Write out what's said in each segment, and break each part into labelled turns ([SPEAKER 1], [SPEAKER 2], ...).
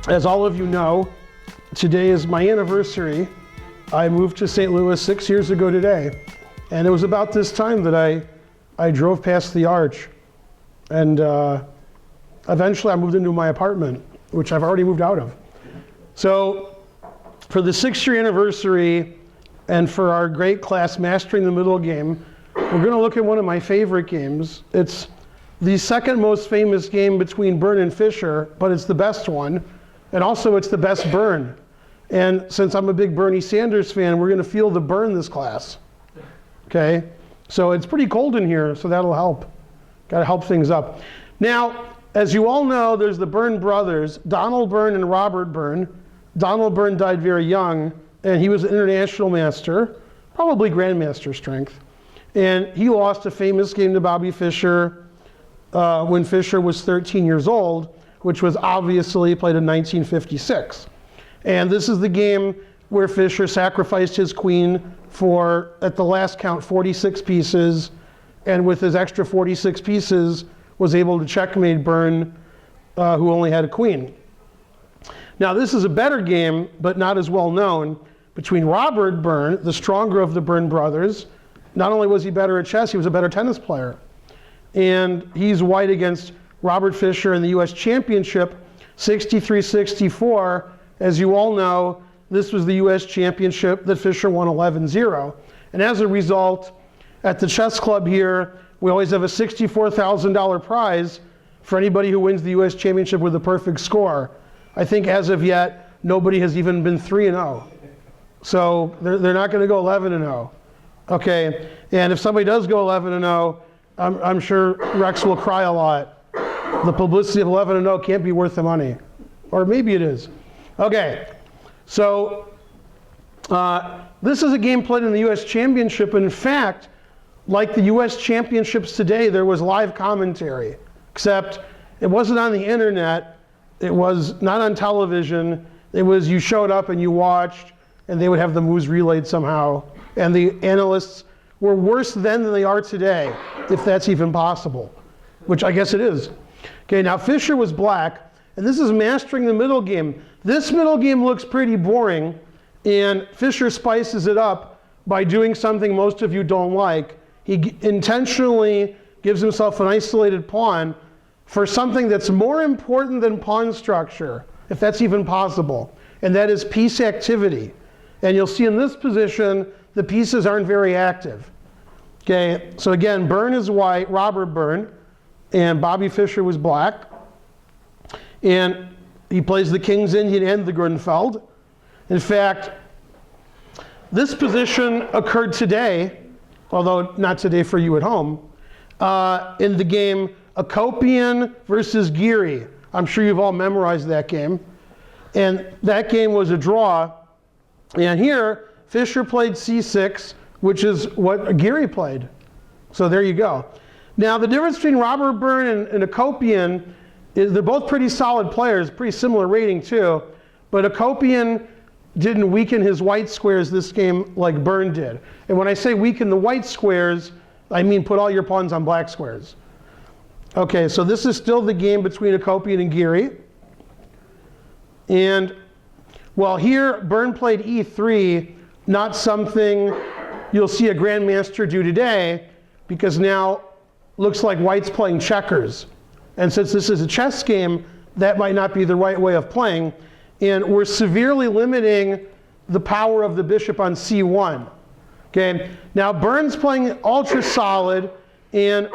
[SPEAKER 1] As all of you know, today is my anniversary. I moved to St. Louis 6 years ago today. And it was about this time that I drove past the arch. And eventually I moved into my apartment, which I've already moved out of. So for the 6-year anniversary and for our great class, Mastering the Middle Game, we're going to look at one of my favorite games. It's the second most famous game between Byrne and Fischer, but it's the best one. And also it's the best Byrne. And since I'm a big Bernie Sanders fan, we're going to feel the Byrne this class. Okay? So it's pretty cold in here, so that'll help. Got to help things up. Now, as you all know, there's the Byrne brothers, Donald Byrne and Robert Byrne. Donald Byrne died very young, and he was an international master, probably grandmaster strength. And he lost a famous game to Bobby Fischer when Fischer was 13 years old, which was obviously played in 1956. And this is the game where Fischer sacrificed his queen for, at the last count, 46 pieces, and with his extra 46 pieces, was able to checkmate Byrne, who only had a queen. Now this is a better game, but not as well known, between Robert Byrne, the stronger of the Byrne brothers. Not only was he better at chess, he was a better tennis player. And he's white against Robert Fischer in the US Championship, 63-64. As you all know, this was the US Championship that Fischer won 11-0. And as a result, at the chess club here, we always have a $64,000 prize for anybody who wins the US Championship with a perfect score. I think as of yet, nobody has even been 3-0. So they're not going to go 11-0. Okay, and if somebody does go 11-0, I'm sure Rex will cry a lot. The publicity of 11-0 can't be worth the money. Or maybe it is. Okay, so this is a game played in the US Championship. In fact, like the US Championships today, there was live commentary, except it wasn't on the internet, it was not on television, it was you showed up and you watched, and they would have the moves relayed somehow. And the analysts were worse then than they are today, if that's even possible, which I guess it is. Okay, now Fischer was black, and this is Mastering the Middle Game. This middle game looks pretty boring, and Fischer spices it up by doing something most of you don't like. He intentionally gives himself an isolated pawn for something that's more important than pawn structure, if that's even possible, and that is piece activity. And you'll see in this position, the pieces aren't very active. Okay, so again, Byrne is white, Robert Byrne, and Bobby Fischer was black. And he plays the King's Indian and the Grunfeld. In fact, this position occurred today, although not today for you at home, in the game Akopian versus Geary. I'm sure you've all memorized that game. And that game was a draw. And here, Fischer played c6, which is what Geary played. So there you go. Now the difference between Robert Byrne and Akopian is they're both pretty solid players, pretty similar rating too, but Akopian didn't weaken his white squares this game like Byrne did. And when I say weaken the white squares, I mean put all your pawns on black squares. Okay, so this is still the game between Akopian and Geary. And well, here Byrne played e3, not something you'll see a grandmaster do today, because now looks like white's playing checkers. And since this is a chess game, that might not be the right way of playing. And we're severely limiting the power of the bishop on c1. Okay, now Byrne's playing ultra solid, and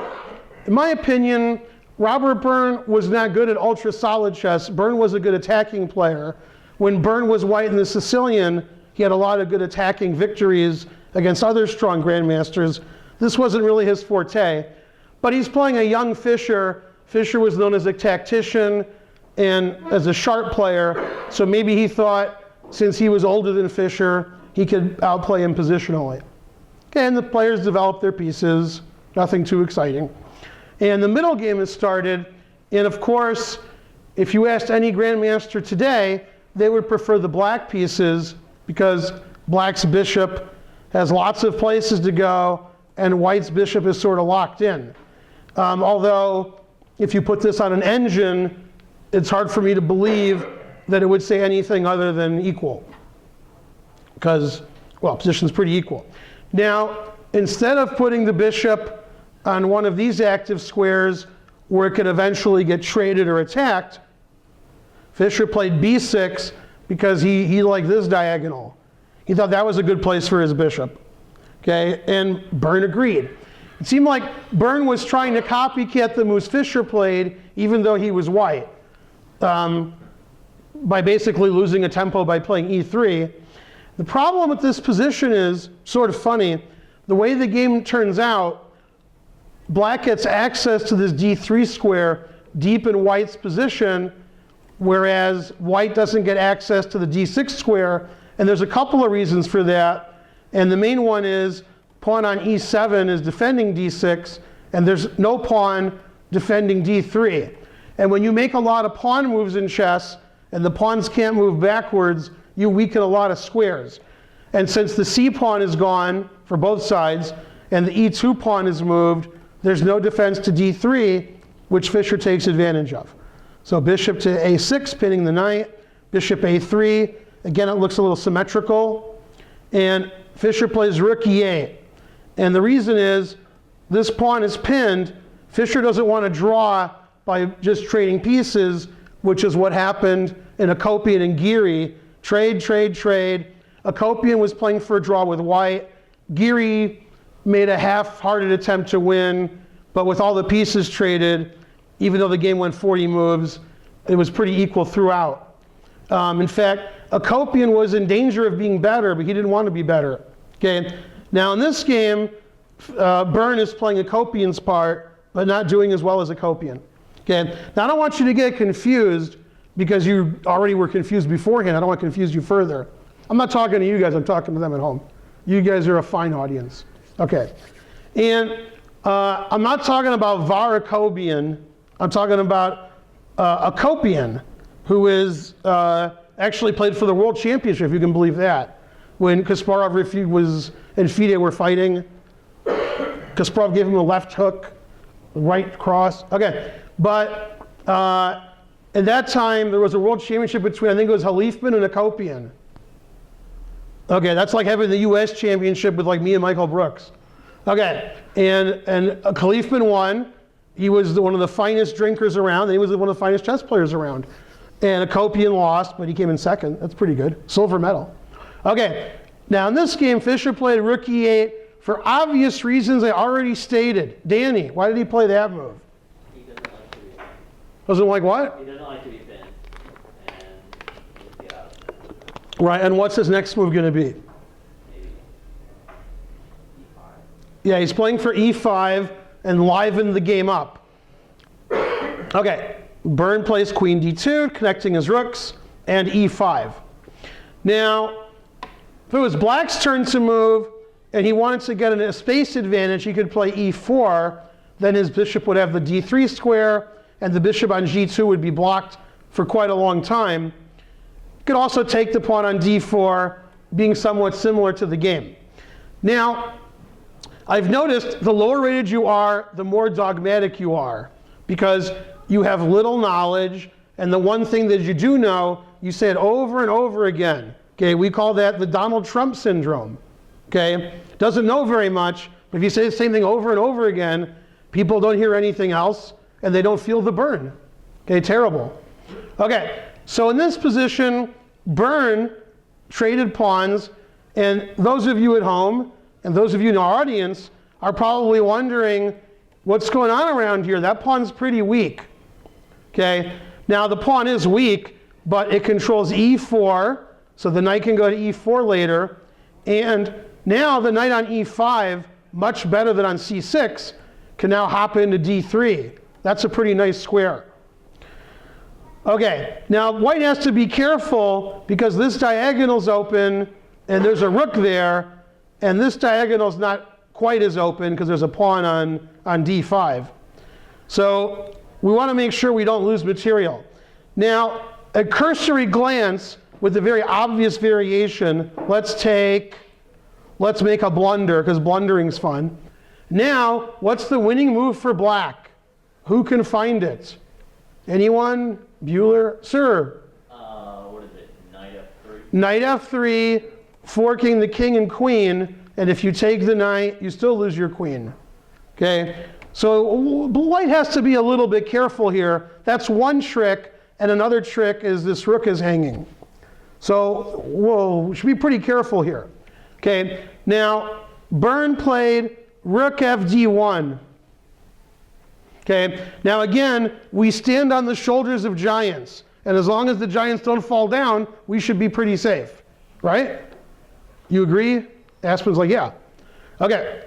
[SPEAKER 1] in my opinion, Robert Byrne was not good at ultra solid chess. Byrne was a good attacking player. When Byrne was white in the Sicilian, he had a lot of good attacking victories against other strong grandmasters. This wasn't really his forte. But he's playing a young Fischer. Fischer was known as a tactician and as a sharp player. So maybe he thought, since he was older than Fischer, he could outplay him positionally. Okay, and the players developed their pieces. Nothing too exciting. And the middle game has started. And of course, if you asked any grandmaster today, they would prefer the black pieces because black's bishop has lots of places to go, and white's bishop is sort of locked in. Although, if you put this on an engine, it's hard for me to believe that it would say anything other than equal. Because, well, position's pretty equal. Now, instead of putting the bishop on one of these active squares where it could eventually get traded or attacked, Fischer played b6 because he liked this diagonal. He thought that was a good place for his bishop. Okay, and Byrne agreed. It seemed like Byrne was trying to copycat the moves Fischer played, even though he was white, by basically losing a tempo by playing e3. The problem with this position is sort of funny. The way the game turns out, black gets access to this d3 square deep in white's position, whereas white doesn't get access to the d6 square. And there's a couple of reasons for that. And the main one is pawn on e7 is defending d6, and there's no pawn defending d3. And when you make a lot of pawn moves in chess, and the pawns can't move backwards, you weaken a lot of squares. And since the c pawn is gone for both sides, and the e2 pawn is moved, there's no defense to d3, which Fischer takes advantage of. So bishop to a6, pinning the knight, bishop a3. Again, it looks a little symmetrical. And Fischer plays rook e8. And the reason is, this pawn is pinned. Fischer doesn't want to draw by just trading pieces, which is what happened in Akopian and Geary. Trade, trade, trade. Akopian was playing for a draw with white. Geary made a half-hearted attempt to win, but with all the pieces traded, even though the game went 40 moves, it was pretty equal throughout. In fact, Akopian was in danger of being better, but he didn't want to be better. Okay. Now in this game, Byrne is playing Akopian's part, but not doing as well as Akopian. Okay. Now I don't want you to get confused because you already were confused beforehand. I don't want to confuse you further. I'm not talking to you guys, I'm talking to them at home. You guys are a fine audience. Okay. And I'm not talking about Var Akopian, I'm talking about Akopian, who is actually played for the World Championship, if you can believe that. When Kasparov and FIDE were fighting, Kasparov gave him a left hook, right cross. Okay, but at that time there was a World Championship between, I think it was Halifman and Akopian. Okay, that's like having the US Championship with like me and Michael Brooks. Okay, and Halifman won. He was one of the finest drinkers around, and he was one of the finest chess players around. And Akopian lost, but he came in second. That's pretty good. Silver medal. Okay, now in this game, Fischer played rook e8 for obvious reasons I already stated. Danny, why did he play that move?
[SPEAKER 2] He doesn't like to be pinned.
[SPEAKER 1] Doesn't like what?
[SPEAKER 2] He doesn't like to be pinned. And get out.
[SPEAKER 1] Right, and what's his next move going to be?
[SPEAKER 2] Maybe e5.
[SPEAKER 1] Yeah, he's playing for e5 and liven the game up. Okay, Byrne plays queen d2, connecting his rooks, and e5. Now, if it was black's turn to move, and he wanted to get a space advantage, he could play e4, then his bishop would have the d3 square, and the bishop on g2 would be blocked for quite a long time. He could also take the pawn on d4, being somewhat similar to the game. Now, I've noticed the lower rated you are, the more dogmatic you are, because you have little knowledge, and the one thing that you do know, you say it over and over again. Okay, we call that the Donald Trump syndrome. Okay, doesn't know very much, but if you say the same thing over and over again, people don't hear anything else, and they don't feel the burn. Okay, terrible. Okay, so in this position, Byrne traded pawns, and those of you at home, and those of you in our audience, are probably wondering, what's going on around here? That pawn's pretty weak. Okay, now the pawn is weak, but it controls e4, so the knight can go to e4 later, and now the knight on e5, much better than on c6, can now hop into d3. That's a pretty nice square. Okay, now white has to be careful because this diagonal's open and there's a rook there, and this diagonal's not quite as open because there's a pawn on d5. So we want to make sure we don't lose material. Now, a cursory glance with a very obvious variation, let's make a blunder, because blundering's fun. Now, what's the winning move for black? Who can find it? Anyone? Bueller? Sir?
[SPEAKER 2] What is it? Knight F3?
[SPEAKER 1] Knight F3, forking the king and queen, and if you take the knight, you still lose your queen. Okay? So white has to be a little bit careful here. That's one trick, and another trick is this rook is hanging. So we should be pretty careful here. Okay? Now, Byrne played rook FD1. Okay, now again, we stand on the shoulders of giants, and as long as the giants don't fall down, we should be pretty safe, right? You agree? Aspen's like, yeah. Okay,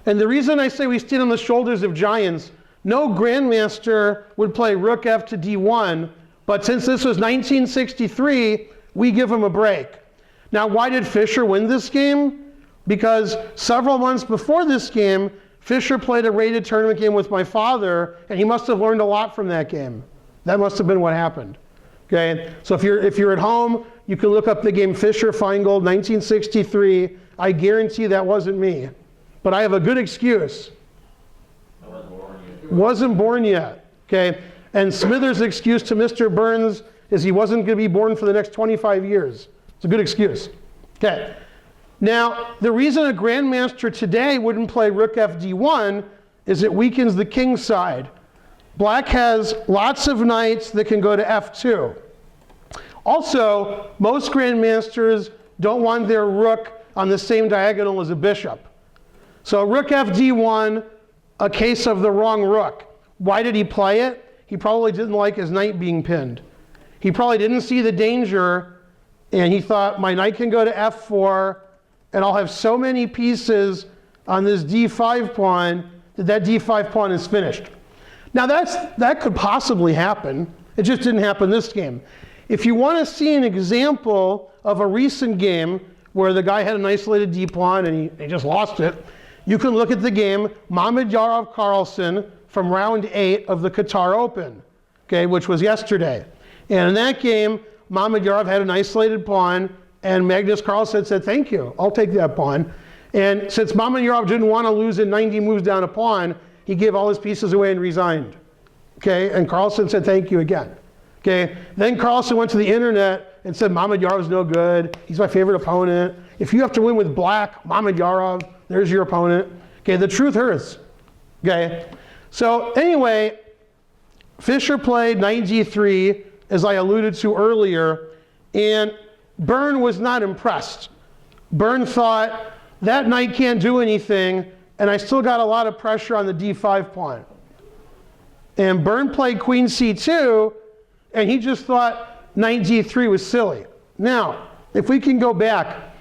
[SPEAKER 1] and the reason I say we stand on the shoulders of giants, no grandmaster would play rook F to D1, but since this was 1963, we give him a break. Now, why did Fischer win this game? Because several months before this game, Fischer played a rated tournament game with my father, and he must have learned a lot from that game. That must have been what happened. Okay, so if you're at home, you can look up the game Fischer Finegold 1963. I guarantee that wasn't me, but I have a good excuse.
[SPEAKER 2] I wasn't born yet.
[SPEAKER 1] Wasn't born yet. Okay, and Smithers' excuse to Mr. Burns is he wasn't going to be born for the next 25 years. It's a good excuse. Okay. Now, the reason a grandmaster today wouldn't play rook FD1 is it weakens the king side. Black has lots of knights that can go to F2. Also, most grandmasters don't want their rook on the same diagonal as a bishop. So rook FD1, a case of the wrong rook. Why did he play it? He probably didn't like his knight being pinned. He probably didn't see the danger, and he thought, my knight can go to F4, and I'll have so many pieces on this D5 pawn that D5 pawn is finished. Now that could possibly happen. It just didn't happen this game. If you want to see an example of a recent game where the guy had an isolated D pawn and he just lost it, you can look at the game Mamedyarov Carlsen from round 8 of the Qatar Open, okay, which was yesterday. And in that game, Mamedyarov had an isolated pawn, and Magnus Carlsen said, thank you, I'll take that pawn. And since Mamedyarov didn't want to lose in 90 moves down a pawn, he gave all his pieces away and resigned. Okay, and Carlsen said, thank you again. Okay, then Carlsen went to the internet and said, Mamedyarov's no good, he's my favorite opponent. If you have to win with black, Mamedyarov, there's your opponent. Okay, the truth hurts. Okay, so anyway, Fischer played knight G3, as I alluded to earlier, and Byrne was not impressed. Byrne thought, that knight can't do anything, and I still got a lot of pressure on the D5 pawn. And Byrne played queen C2, and he just thought knight G3 was silly. Now, if we can go back,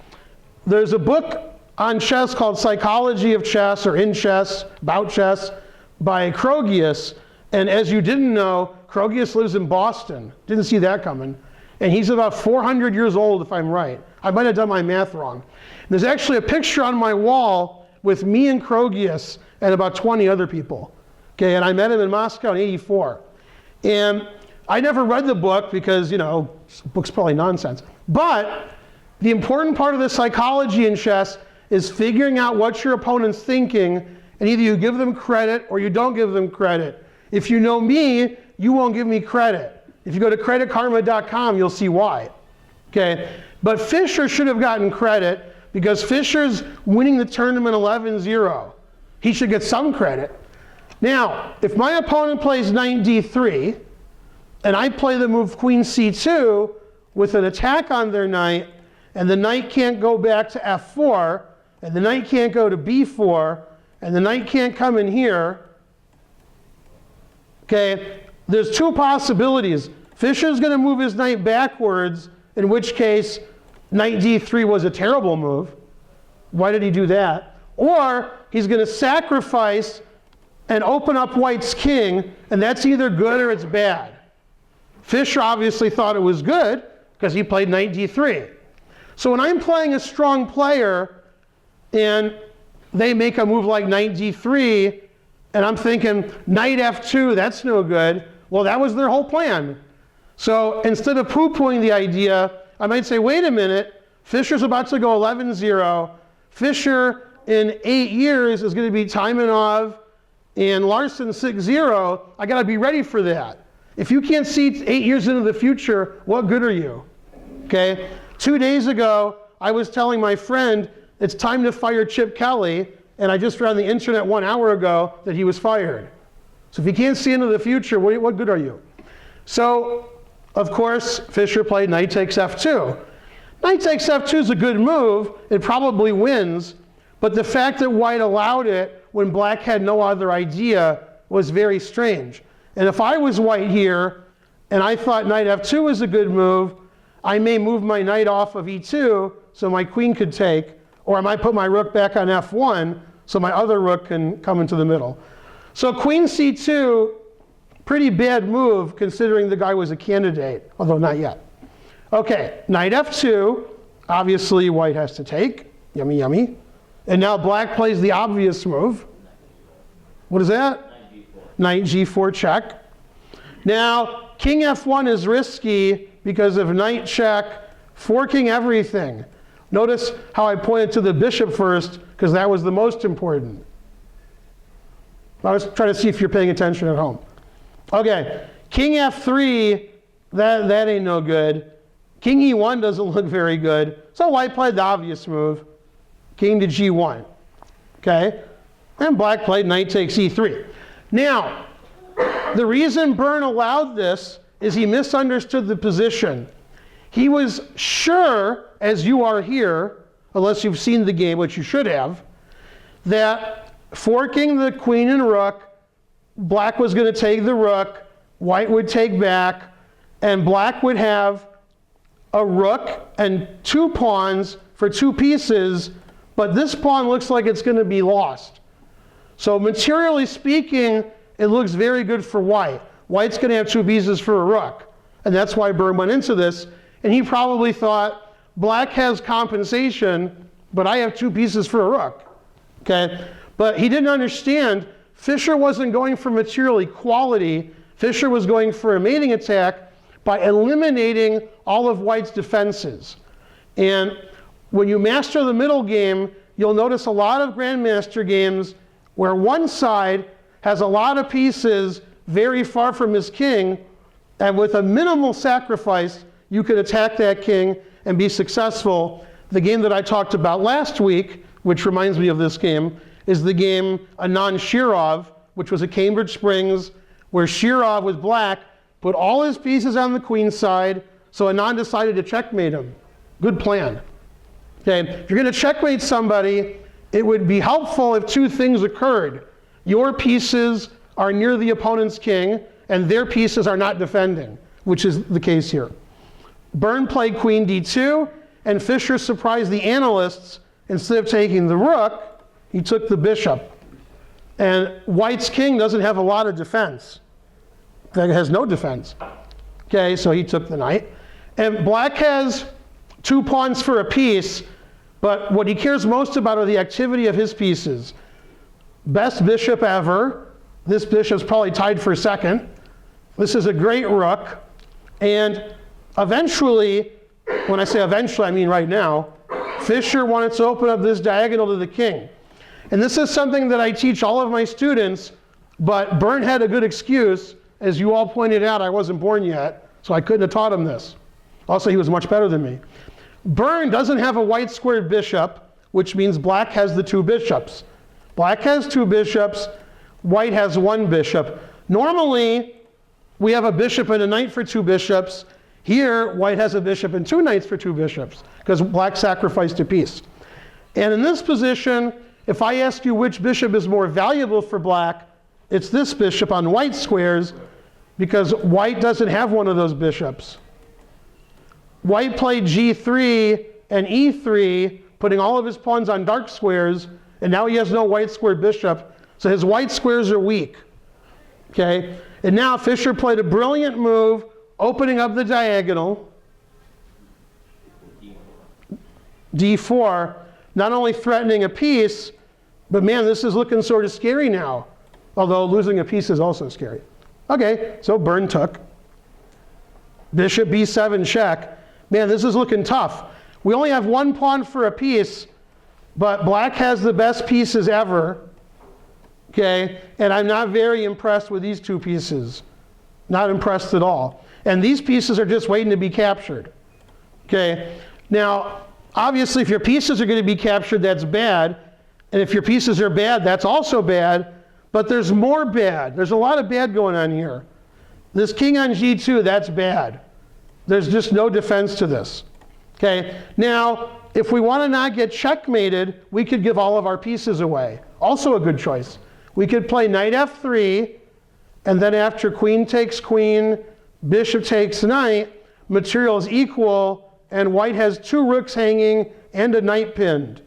[SPEAKER 1] there's a book on chess called Psychology of Chess, or In Chess, About Chess, by Krogius. And as you didn't know, Krogius lives in Boston. Didn't see that coming. And he's about 400 years old, if I'm right. I might have done my math wrong. There's actually a picture on my wall with me and Krogius and about 20 other people. Okay, and I met him in Moscow in '84. And I never read the book because, the book's probably nonsense. But the important part of the psychology in chess is figuring out what your opponent's thinking, and either you give them credit or you don't give them credit. If you know me, you won't give me credit. If you go to creditkarma.com, you'll see why. Okay, but Fischer should have gotten credit because Fischer's winning the tournament 11-0. He should get some credit. Now, if my opponent plays knight D3, and I play the move queen C2 with an attack on their knight, and the knight can't go back to F4, and the knight can't go to B4, and the knight can't come in here, okay, there's two possibilities. Fischer's going to move his knight backwards, in which case knight D3 was a terrible move. Why did he do that? Or he's going to sacrifice and open up white's king, and that's either good or it's bad. Fischer obviously thought it was good because he played knight D3. So when I'm playing a strong player and they make a move like knight D3, and I'm thinking knight F2, that's no good. Well, that was their whole plan. So instead of poo-pooing the idea, I might say, wait a minute, Fischer's about to go 11-0. Fischer in 8 years is going to be Taimanov and Larson 6-0, I got to be ready for that. If you can't see 8 years into the future, what good are you? Okay? 2 days ago, I was telling my friend it's time to fire Chip Kelly, and I just read on the internet 1 hour ago that he was fired. So if you can't see into the future, what good are you? So, of course, Fischer played knight takes f2. Knight takes f2 is a good move. It probably wins. But the fact that white allowed it when black had no other idea was very strange. And if I was white here, and I thought knight f2 was a good move, I may move my knight off of e2 so my queen could take, or I might put my rook back on f1 so my other rook can come into the middle. So queen c2, pretty bad move considering the guy was a candidate, although not yet. Okay, knight f2, obviously white has to take, yummy yummy. And now black plays the obvious move. What is that? Knight g4 check. Now, king f1 is risky because of knight check, forking everything. Notice how I pointed to the bishop first, because that was the most important. I was trying to see if you're paying attention at home. Okay, king f3, that ain't no good. King e1 doesn't look very good. So white played the obvious move, king to g1. Okay, and black played knight takes e3. Now, the reason Byrne allowed this is he misunderstood the position. He was sure, as you are here, unless you've seen the game, which you should have, that forking the queen and rook, black was going to take the rook, white would take back, and black would have a rook and 2 pawns for 2 pieces, but this pawn looks like it's going to be lost. So materially speaking, it looks very good for white. White's going to have 2 pieces for a rook, and that's why Byrne went into this. And he probably thought, black has compensation, but I have 2 pieces for a rook. Okay? But he didn't understand, Fischer wasn't going for material equality. Fischer was going for a mating attack by eliminating all of white's defenses. And when you master the middle game, you'll notice a lot of grandmaster games where one side has a lot of pieces very far from his king, and with a minimal sacrifice, you could attack that king and be successful. The game that I talked about last week, which reminds me of this game, is the game Anand-Shirov, which was at Cambridge Springs, where Shirov with black put all his pieces on the queen side, so Anand decided to checkmate him. Good plan. Okay, if you're going to checkmate somebody, it would be helpful if 2 things occurred. Your pieces are near the opponent's king, and their pieces are not defending, which is the case here. Byrne played queen d2, and Fischer surprised the analysts. Instead of taking the rook, he took the bishop. And white's king doesn't have a lot of defense. In fact, it has no defense. Okay, so he took the knight. And black has 2 pawns for a piece, but what he cares most about are the activity of his pieces. Best bishop ever. This bishop's probably tied for second. This is a great rook. And eventually, when I say eventually, I mean right now, Fischer wanted to open up this diagonal to the king. And this is something that I teach all of my students, but Byrne had a good excuse. As you all pointed out, I wasn't born yet, so I couldn't have taught him this. Also, he was much better than me. Byrne doesn't have a white squared bishop, which means black has the 2 bishops. Black has 2 bishops, white has 1 bishop. Normally, we have a bishop and a knight for 2 bishops. Here, white has a bishop and 2 knights for 2 bishops, because black sacrificed a piece. And in this position, if I ask you which bishop is more valuable for black, it's this bishop on white squares, because white doesn't have one of those bishops. White played g3 and e3, putting all of his pawns on dark squares, and now he has no white squared bishop, so his white squares are weak. Okay? And now Fischer played a brilliant move, opening up the diagonal, d4, not only threatening a piece, but man, this is looking sort of scary now. Although losing a piece is also scary. Okay, so Byrne took. Bishop b7 check. Man, this is looking tough. We only have 1 pawn for a piece, but black has the best pieces ever, okay? And I'm not very impressed with these two pieces. Not impressed at all. And these pieces are just waiting to be captured, okay? Now, obviously, if your pieces are going to be captured, that's bad. And if your pieces are bad, that's also bad. But there's more bad. There's a lot of bad going on here. This king on g2, that's bad. There's just no defense to this. Okay? Now, if we want to not get checkmated, we could give all of our pieces away. Also a good choice. We could play knight f3, and then after queen takes queen, bishop takes knight, material is equal, and white has 2 rooks hanging and a knight pinned.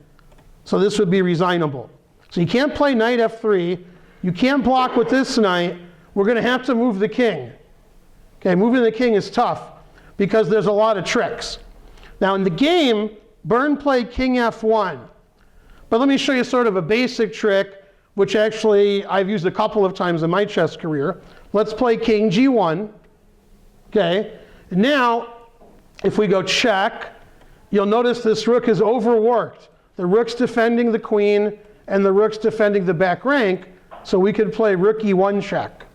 [SPEAKER 1] So this would be resignable. So you can't play knight f3. You can't block with this knight. We're going to have to move the king. Okay, moving the king is tough because there's a lot of tricks. Now in the game, Byrne played king f1. But let me show you sort of a basic trick, which actually I've used a couple of times in my chess career. Let's play king g1. Okay, now if we go check, you'll notice this rook is overworked. The rook's defending the queen and the rook's defending the back rank, so we could play rook e1 check.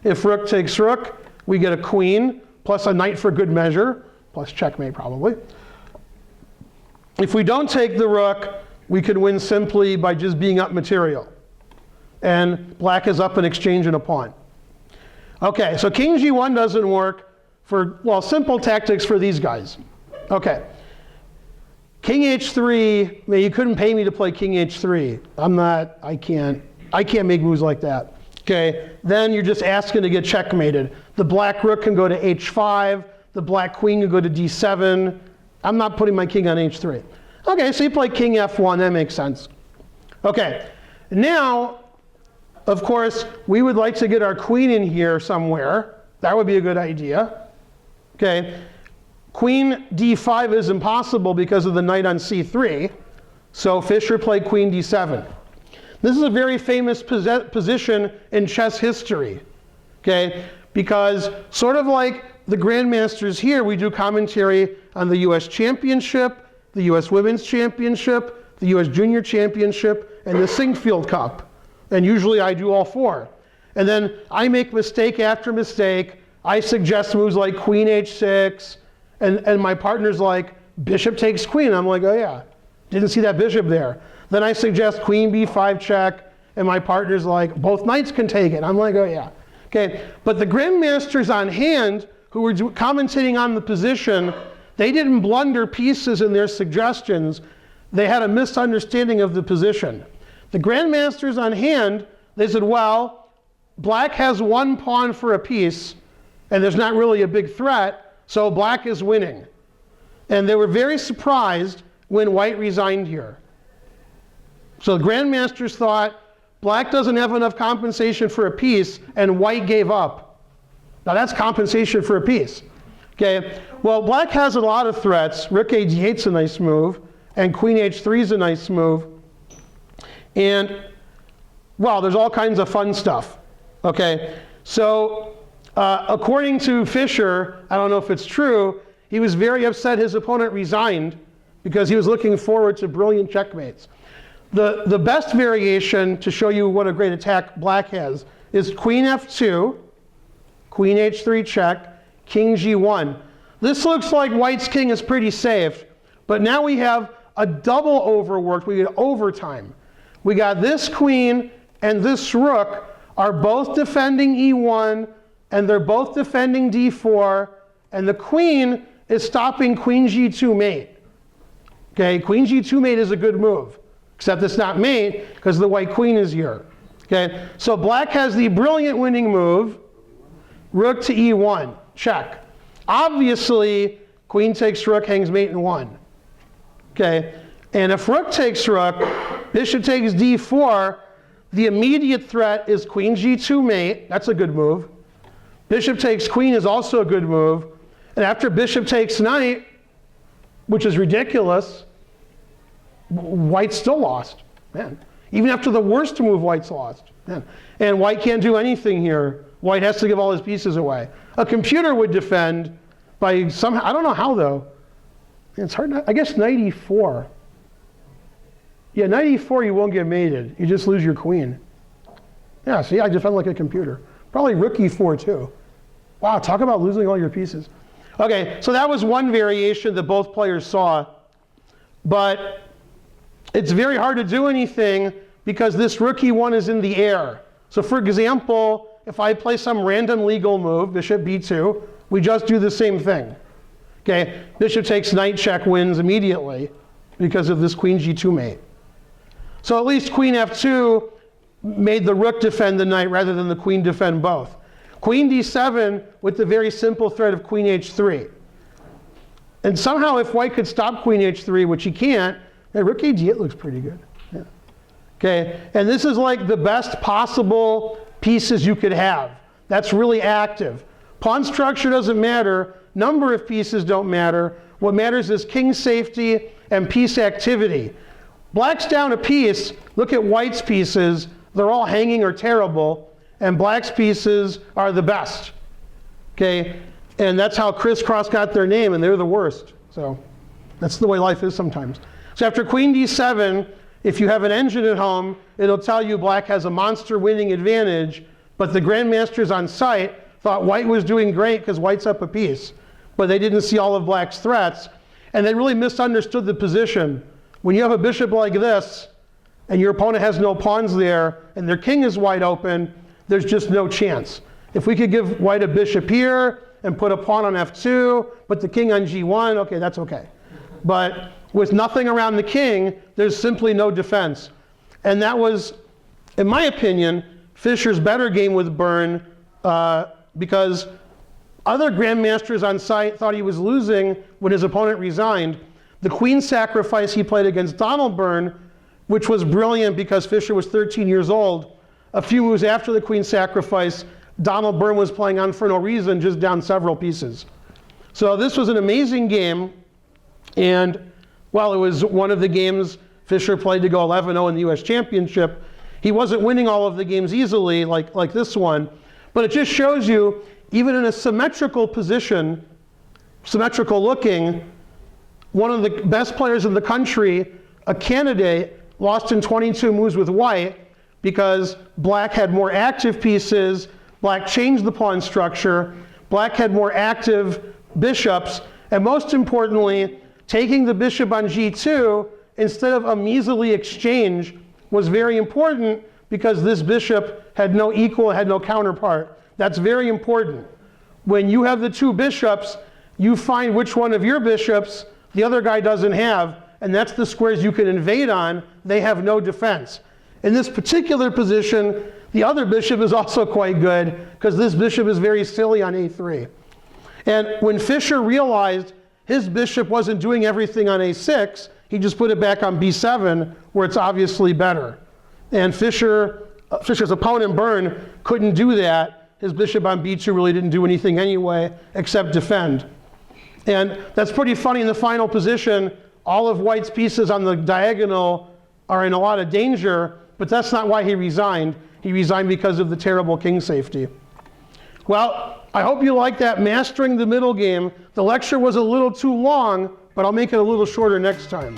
[SPEAKER 1] If rook takes rook, we get a queen plus a knight for good measure, plus checkmate probably. If we don't take the rook, we could win simply by just being up material. And black is up in exchange and a pawn. Okay, so king g1 doesn't work for, well, simple tactics for these guys. Okay. King h3, man, you couldn't pay me to play king h3. I can't make moves like that. Okay, then you're just asking to get checkmated. The black rook can go to h5, the black queen can go to d7. I'm not putting my king on h3. Okay, so you play king f1, that makes sense. Okay, now, of course, we would like to get our queen in here somewhere. That would be a good idea. Okay, queen d5 is impossible because of the knight on c3. So Fischer played queen d7. This is a very famous position in chess history. Okay, because sort of like the Grandmasters here, we do commentary on the US Championship, the US Women's Championship, the US Junior Championship, and the Singfield Cup. And usually I do all 4. And then I make mistake after mistake. I suggest moves like queen h6, and my partner's like, bishop takes queen. I'm like, oh yeah, didn't see that bishop there. Then I suggest queen b5 check, and my partner's like, both knights can take it. I'm like, oh yeah. Okay, but the Grandmasters on hand, who were commentating on the position, they didn't blunder pieces in their suggestions. They had a misunderstanding of the position. The Grandmasters on hand, they said, well, black has 1 pawn for a piece, and there's not really a big threat, so black is winning. And they were very surprised when white resigned here. So the Grandmasters thought, black doesn't have enough compensation for a piece, and white gave up. Now that's compensation for a piece. Okay, well, black has a lot of threats. Rook a d8's a nice move, and queen h3 is a nice move. And, well, there's all kinds of fun stuff. Okay, so according to Fischer, I don't know if it's true, he was very upset his opponent resigned because he was looking forward to brilliant checkmates. The best variation to show you what a great attack black has is queen f2, queen h3 check, king g1. This looks like white's king is pretty safe, but now we have a double overworked, we get overtime. We got this queen and this rook are both defending e1, and they're both defending d4, and the queen is stopping queen g2 mate. Okay, queen g2 mate is a good move, except it's not mate because the white queen is here. Okay, so black has the brilliant winning move, rook to e1, check. Obviously, queen takes rook, hangs mate in 1. Okay, and if rook takes rook, bishop takes d4, the immediate threat is queen g2 mate. That's a good move. Bishop takes queen is also a good move. And after bishop takes knight, which is ridiculous, white's still lost. Man, even after the worst move, white's lost. Man. And white can't do anything here. White has to give all his pieces away. A computer would defend by somehow, I don't know how though. It's hard, I guess knight e4. Yeah, knight e4, you won't get mated. You just lose your queen. Yeah, see, I defend like a computer. Probably rook e4 too. Wow, talk about losing all your pieces. Okay, so that was one variation that both players saw. But it's very hard to do anything because this rook e1 is in the air. So for example, if I play some random legal move, bishop b2, we just do the same thing. Okay, bishop takes knight check wins immediately because of this queen g2 mate. So at least queen f2 made the rook defend the knight rather than the queen defend both. Queen d7 with the very simple threat of queen h3. And somehow if white could stop queen h3, which he can't, rook a8 looks pretty good. Yeah. Okay, and this is like the best possible pieces you could have. That's really active. Pawn structure doesn't matter. Number of pieces don't matter. What matters is king safety and piece activity. Black's down a piece. Look at white's pieces. They're all hanging or terrible. And black's pieces are the best. Okay, and that's how crisscross got their name, and they're the worst. So that's the way life is sometimes. So after queen d7, if you have an engine at home, it'll tell you black has a monster winning advantage, but the grandmasters on site thought white was doing great because white's up a piece. But they didn't see all of black's threats, and they really misunderstood the position. When you have a bishop like this, and your opponent has no pawns there, and their king is wide open, there's just no chance. If we could give white a bishop here, and put a pawn on f2, put the king on g1, okay, that's okay. But with nothing around the king, there's simply no defense. And that was, in my opinion, Fischer's better game with Byrne, because other grandmasters on site thought he was losing when his opponent resigned. The queen sacrifice he played against Donald Byrne, which was brilliant because Fischer was 13 years old. A few moves after the queen sacrifice, Donald Byrne was playing on for no reason, just down several pieces. So this was an amazing game. And while it was one of the games Fischer played to go 11-0 in the US Championship, he wasn't winning all of the games easily like this one. But it just shows you, even in a symmetrical position, symmetrical looking, one of the best players in the country, a candidate, lost in 22 moves with white because black had more active pieces, black changed the pawn structure, black had more active bishops, and most importantly, taking the bishop on g2 instead of a measly exchange was very important because this bishop had no equal, had no counterpart. That's very important. When you have the two bishops, you find which one of your bishops the other guy doesn't have, and that's the squares you can invade on. They have no defense. In this particular position, the other bishop is also quite good because this bishop is very silly on a3. And when Fischer realized his bishop wasn't doing everything on a6, he just put it back on b7 where it's obviously better. And Fischer's opponent Byrne couldn't do that. His bishop on b2 really didn't do anything anyway except defend. And that's pretty funny in the final position. All of white's pieces on the diagonal are in a lot of danger, but that's not why he resigned. He resigned because of the terrible king safety. Well, I hope you like that, mastering the middle game. The lecture was a little too long, but I'll make it a little shorter next time.